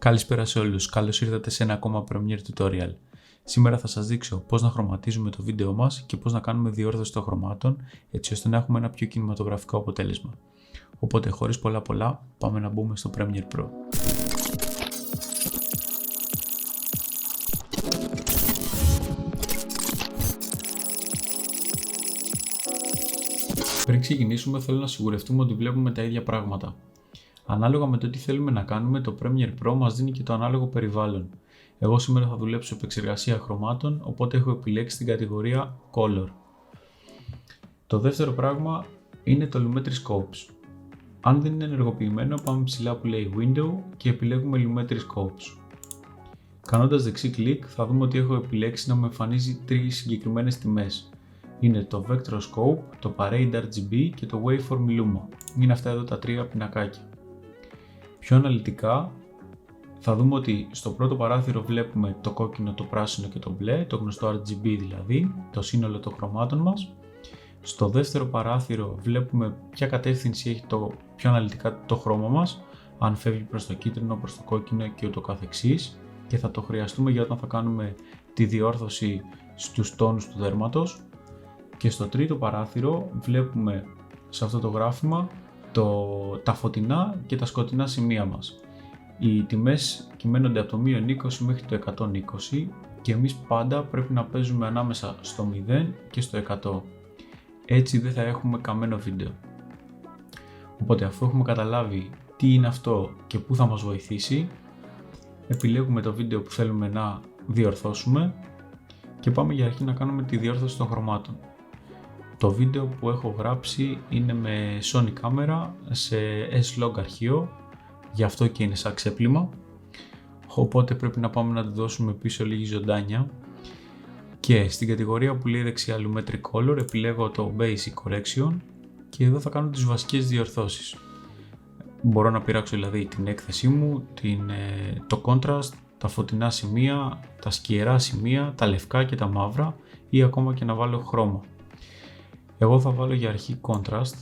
Καλησπέρα σε όλους, καλώς ήρθατε σε ένα ακόμα Premiere Tutorial. Σήμερα θα σας δείξω πώς να χρωματίζουμε το βίντεο μας και πώς να κάνουμε διόρθωση των χρωμάτων, έτσι ώστε να έχουμε ένα πιο κινηματογραφικό αποτέλεσμα. Οπότε χωρίς πολλά, πάμε να μπούμε στο Premiere Pro. Πριν ξεκινήσουμε, θέλω να σιγουρευτούμε ότι βλέπουμε τα ίδια πράγματα. Ανάλογα με το τι θέλουμε να κάνουμε, το Premiere Pro μας δίνει και το ανάλογο περιβάλλον. Εγώ σήμερα θα δουλέψω επεξεργασία χρωμάτων, οπότε έχω επιλέξει την κατηγορία Color. Το δεύτερο πράγμα είναι το Lumetri Scopes. Αν δεν είναι ενεργοποιημένο, πάμε ψηλά που λέει Window και επιλέγουμε Lumetri Scopes. Κάνοντας δεξί κλικ θα δούμε ότι έχω επιλέξει να μου εμφανίζει τρεις συγκεκριμένες τιμές. Είναι το Vector Scope, το Parade RGB και το Waveform Luma. Είναι αυτά εδώ τα τρία πινακάκια. Πιο αναλυτικά θα δούμε ότι στο πρώτο παράθυρο βλέπουμε το κόκκινο, το πράσινο και το μπλε, το γνωστό RGB δηλαδή, το σύνολο των χρωμάτων μας. Στο δεύτερο παράθυρο βλέπουμε ποια κατεύθυνση έχει πιο αναλυτικά το χρώμα μας, αν φεύγει προς το κίτρινο, προς το κόκκινο και ούτω καθεξής, και θα το χρειαστούμε για όταν θα κάνουμε τη διόρθωση στους τόνους του δέρματος. Και στο τρίτο παράθυρο βλέπουμε σε αυτό το γράφημα τα φωτεινά και τα σκοτεινά σημεία μας. Οι τιμές κυμαίνονται από το μείον 20 μέχρι το 120 και εμείς πάντα πρέπει να παίζουμε ανάμεσα στο 0 και στο 100. Έτσι δεν θα έχουμε καμένο βίντεο. Οπότε αφού έχουμε καταλάβει τι είναι αυτό και πού θα μας βοηθήσει, επιλέγουμε το βίντεο που θέλουμε να διορθώσουμε και πάμε για αρχή να κάνουμε τη διόρθωση των χρωμάτων. Το βίντεο που έχω γράψει είναι με Sony κάμερα σε S-Log αρχείο, γι' αυτό και είναι σαν ξέπλυμα, οπότε πρέπει να πάμε να του δώσουμε πίσω λίγη ζωντάνια και στην κατηγορία που λέει δεξιά Lumetri Color επιλέγω το Basic Correction και εδώ θα κάνω τις βασικές διορθώσεις. Μπορώ να πειράξω δηλαδή την έκθεσή μου, το contrast, τα φωτεινά σημεία, τα σκιερά σημεία, τα λευκά και τα μαύρα ή ακόμα και να βάλω χρώμα. Εγώ θα βάλω για αρχή contrast.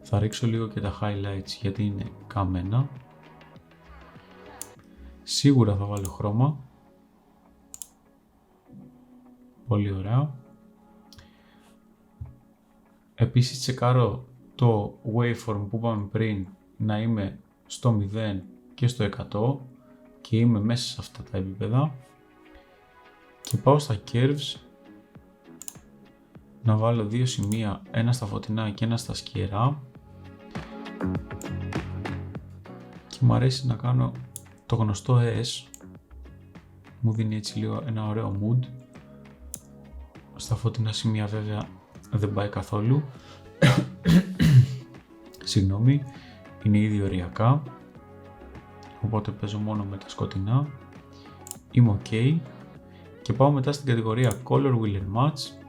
Θα ρίξω λίγο και τα highlights γιατί είναι καμένα. Σίγουρα θα βάλω χρώμα. Πολύ ωραία. Επίσης τσεκάρω το waveform που είπαμε πριν να είμαι στο 0 και στο 100 και είμαι μέσα σε αυτά τα επίπεδα. Και πάω στα curves να βάλω δύο σημεία, ένα στα φωτεινά και ένα στα σκιερά, και μου αρέσει να κάνω το γνωστό S, μου δίνει έτσι λίγο ένα ωραίο mood. Στα φωτεινά σημεία βέβαια δεν πάει καθόλου συγγνώμη, είναι ήδη οριακά, οπότε παίζω μόνο με τα σκοτεινά. Είμαι ok και πάω μετά στην κατηγορία Color Wheel and Match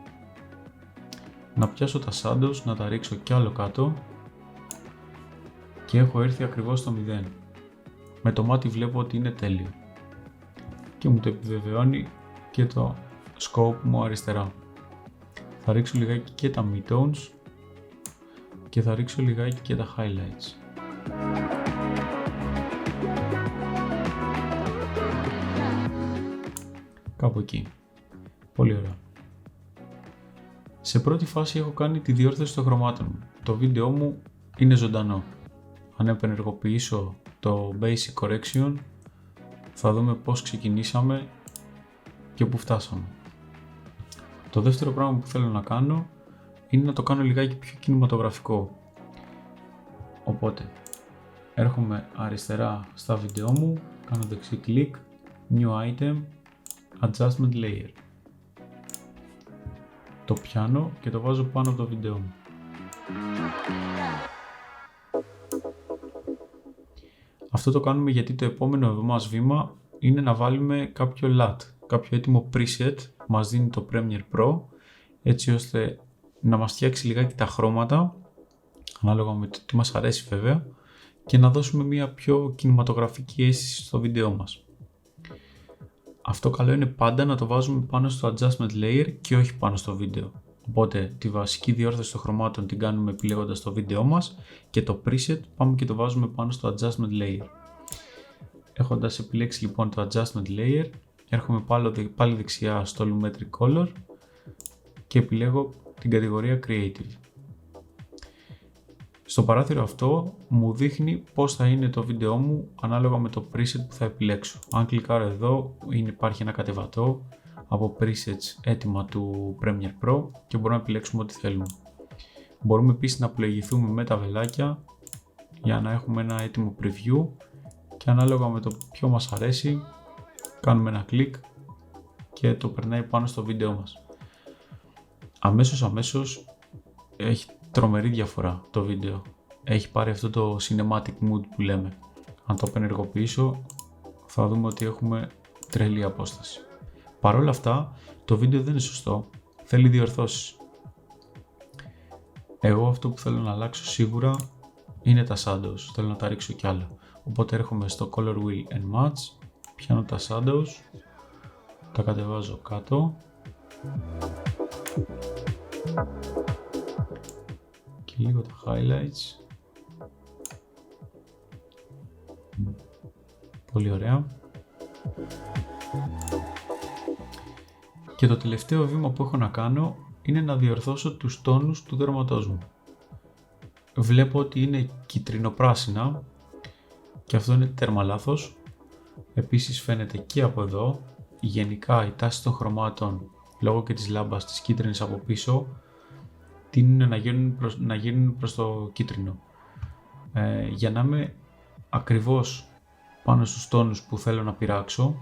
να πιάσω τα shadows, να τα ρίξω κι άλλο κάτω και έχω έρθει ακριβώς στο 0. Με το μάτι βλέπω ότι είναι τέλειο και μου το επιβεβαιώνει και το scope μου αριστερά. Θα ρίξω λιγάκι και τα midtones και θα ρίξω λιγάκι και τα highlights. Κάπου εκεί. Πολύ ωραία. Σε πρώτη φάση έχω κάνει τη διόρθωση των χρωμάτων μου. Το βίντεο μου είναι ζωντανό. Αν επενεργοποιήσω το Basic Correction θα δούμε πώς ξεκινήσαμε και πού φτάσαμε. Το δεύτερο πράγμα που θέλω να κάνω είναι να το κάνω λιγάκι πιο κινηματογραφικό. Οπότε έρχομαι αριστερά στα βίντεο μου, κάνω δεξί κλικ, New Item, Adjustment Layer. Το πιάνω και το βάζω πάνω από το βίντεο μου. Αυτό το κάνουμε γιατί το επόμενο μας βήμα είναι να βάλουμε κάποιο LUT, κάποιο έτοιμο preset που μας δίνει το Premiere Pro, έτσι ώστε να μας φτιάξει λιγάκι τα χρώματα, ανάλογα με το τι μας αρέσει βέβαια, και να δώσουμε μια πιο κινηματογραφική αίσθηση στο βίντεο μας. Αυτό καλό είναι πάντα να το βάζουμε πάνω στο Adjustment Layer και όχι πάνω στο βίντεο. Οπότε τη βασική διόρθωση των χρωμάτων την κάνουμε επιλέγοντας το βίντεό μας και το preset πάμε και το βάζουμε πάνω στο adjustment layer. Έχοντας επιλέξει λοιπόν το adjustment layer, έρχομαι πάλι δεξιά στο Lumetri Color και επιλέγω την κατηγορία Creative. Στο παράθυρο αυτό μου δείχνει πώς θα είναι το βίντεό μου ανάλογα με το preset που θα επιλέξω. Αν κλικάρω εδώ υπάρχει ένα κατεβατό από presets έτοιμα του Premiere Pro και μπορούμε να επιλέξουμε ό,τι θέλουμε. Μπορούμε επίσης να πλοηγηθούμε με τα βελάκια για να έχουμε ένα έτοιμο preview και ανάλογα με το ποιο μας αρέσει κάνουμε ένα κλικ και το περνάει πάνω στο βίντεο μας. Αμέσως έχει τρομερή διαφορά το βίντεο. Έχει πάρει αυτό το cinematic mood που λέμε. Αν το απενεργοποιήσω θα δούμε ότι έχουμε τρελή απόσταση. Παρ' όλα αυτά το βίντεο δεν είναι σωστό, θέλει διορθώσεις. Εγώ αυτό που θέλω να αλλάξω σίγουρα είναι τα shadows, θέλω να τα ρίξω κι άλλο. Οπότε έρχομαι στο Color Wheel and Match, πιάνω τα shadows, τα κατεβάζω κάτω και λίγο τα highlights. Πολύ ωραία. Και το τελευταίο βήμα που έχω να κάνω είναι να διορθώσω τους τόνους του δέρματός μου. Βλέπω ότι είναι κυτρινοπράσινα και αυτό είναι τέρμα λάθος. Επίσης φαίνεται και από εδώ. Γενικά η τάση των χρωμάτων λόγω και της λάμπας της κίτρινης από πίσω τείνουν να γίνουν προς το κίτρινο. Για να είμαι ακριβώς πάνω στους τόνους που θέλω να πειράξω,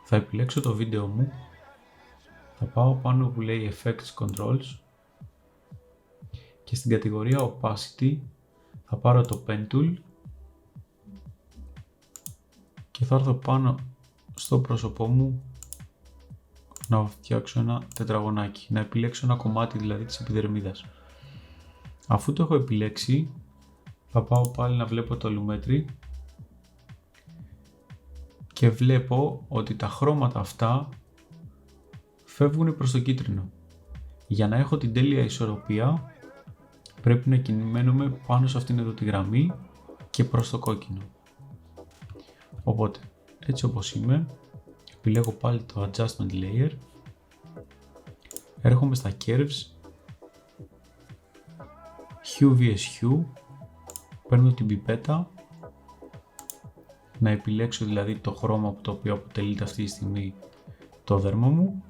θα επιλέξω το βίντεο μου, θα πάω πάνω που λέει Effects Controls και στην κατηγορία Opacity θα πάρω το Pen Tool και θα έρθω πάνω στο πρόσωπό μου να φτιάξω ένα τετραγωνάκι, να επιλέξω ένα κομμάτι δηλαδή της επιδερμίδας. Αφού το έχω επιλέξει θα πάω πάλι να βλέπω το Lumetri και βλέπω ότι τα χρώματα αυτά φεύγουν προς το κίτρινο. Για να έχω την τέλεια ισορροπία πρέπει να κινημένομαι πάνω σε αυτήν εδώ τη γραμμή και προς το κόκκινο. Οπότε έτσι όπως είμαι επιλέγω πάλι το Adjustment Layer, έρχομαι στα Curves, Hue vs Hue, παίρνω την πιπέτα, να επιλέξω δηλαδή το χρώμα από το οποίο αποτελείται αυτή τη στιγμή το δέρμα μου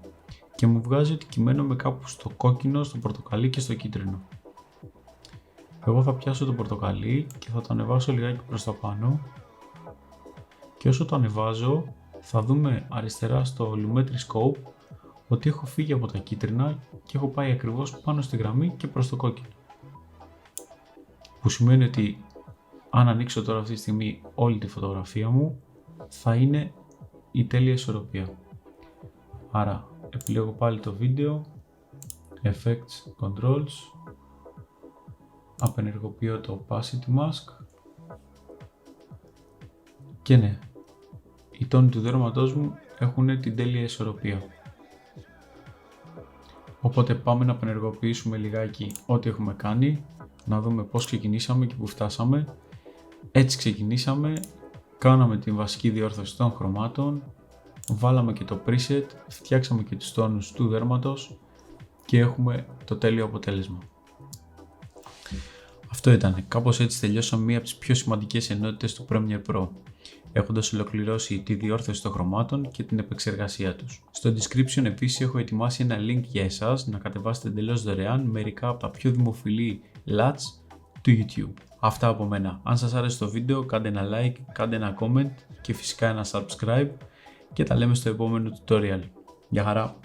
και μου βγάζει ότι κυμαίνομαι κάπου στο κόκκινο, στο πορτοκαλί και στο κίτρινο. Εγώ θα πιάσω το πορτοκαλί και θα το ανεβάσω λιγάκι προς τα πάνω και όσο το ανεβάζω θα δούμε αριστερά στο Lumetri Scope ότι έχω φύγει από τα κίτρινα και έχω πάει ακριβώς πάνω στη γραμμή και προς το κόκκινο. Που σημαίνει ότι αν ανοίξω τώρα αυτή τη στιγμή όλη τη φωτογραφία μου θα είναι η τέλεια ισορροπία. Άρα επιλέγω πάλι το βίντεο, Effects Controls, απενεργοποιώ το Opacity Mask και ναι, οι τόνοι του δέρματός μου έχουν την τέλεια ισορροπία. Οπότε πάμε να απενεργοποιήσουμε λιγάκι ό,τι έχουμε κάνει, να δούμε πώς ξεκινήσαμε και που φτάσαμε. Έτσι ξεκινήσαμε, κάναμε την βασική διόρθωση των χρωμάτων, βάλαμε και το preset, φτιάξαμε και τους τόνους του δέρματος και έχουμε το τέλειο αποτέλεσμα. Αυτό ήταν. Κάπως έτσι τελειώσαμε μία από τις πιο σημαντικές ενότητες του Premiere Pro, έχοντας ολοκληρώσει τη διόρθωση των χρωμάτων και την επεξεργασία τους. Στο description επίσης έχω ετοιμάσει ένα link για εσάς να κατεβάσετε εντελώς δωρεάν μερικά από τα πιο δημοφιλή LUTs του YouTube. Αυτά από μένα. Αν σας άρεσε το βίντεο κάντε ένα like, κάντε ένα comment και φυσικά ένα subscribe και τα λέμε στο επόμενο tutorial. Γεια χαρά!